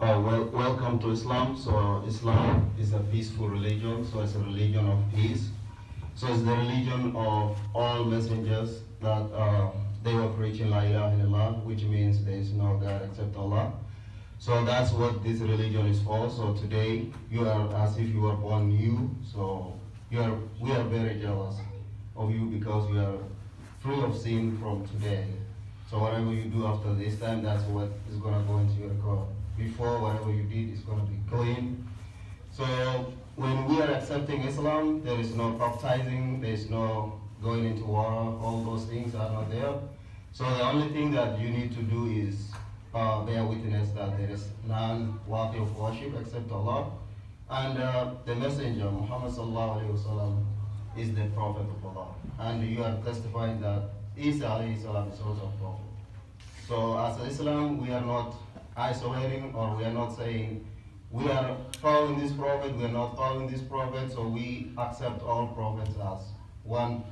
Welcome to Islam. So Islam is a peaceful religion, so it's a religion of peace. So it's the religion of all messengers that they were preaching La ilaha illallah, which means there is no God except Allah. So that's what this religion is for. So today you are as if you were born new. So we are very jealous of you because you are free of sin from today. So whatever you do after this time, that's what is gonna go into your record. Before, whatever you did is gonna be clean. So when we are accepting Islam, there is no baptizing, there is no going into water, all those things are not there. So the only thing that you need to do is bear witness that there is none worthy of worship except Allah. And the messenger, Muhammad sallallahu alaihi wasallam, is the prophet of Allah. And you are testifying that Isa alayhi salam is also a prophet. So as Islam, we are not isolating, or we are not saying we are following this prophet, we are not following this prophet, so we accept all prophets as one,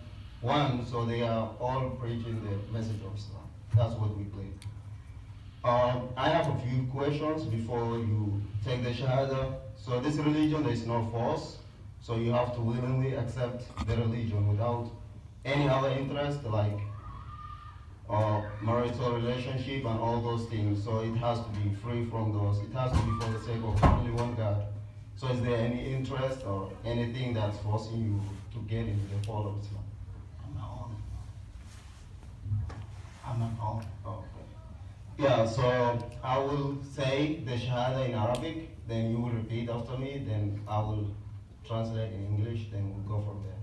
so they are all preaching the message of Islam. That's what we believe. I have a few questions before you take the Shahada. So this religion, there is no force, so you have to willingly accept the religion without any other interest, like marital relationship and all those things. So it has to be free from those. It has to be for the sake of only one God. So is there any interest or anything that's forcing you to get into the fold of Islam? I'm not on. Okay. Yeah, so I will say the Shahada in Arabic, then you will repeat after me, then I will translate in English, then we'll go from there.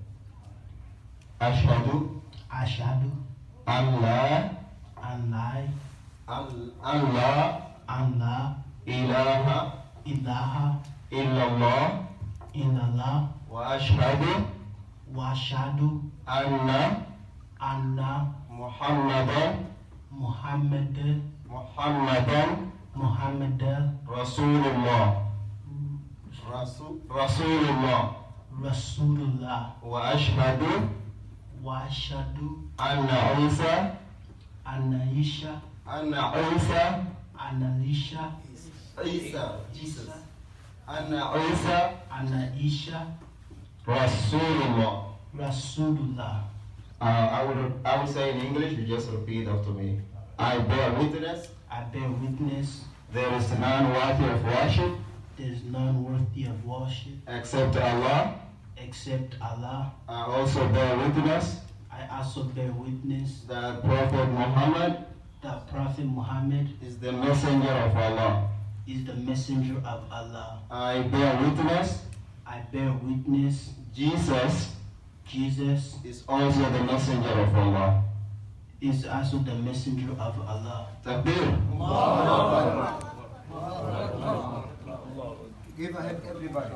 Ashhadu Ashhadu an la an la ilaha ilaha illallah illallah wa ashhadu wa ashhadu anna anna Muhammadan Rasulullah Rasulullah wa ashhadu wa ashhadu anna Isa anna Isha Jesus anna Isa anna Isha Rasulullah. I will say in English, you just repeat after me. I bear witness there is none worthy of worship is none worthy of worship except Allah. I also bear witness that Prophet Muhammad is the messenger of Allah. I bear witness Jesus is also the messenger of Allah. Takbir. Give a hand, everybody.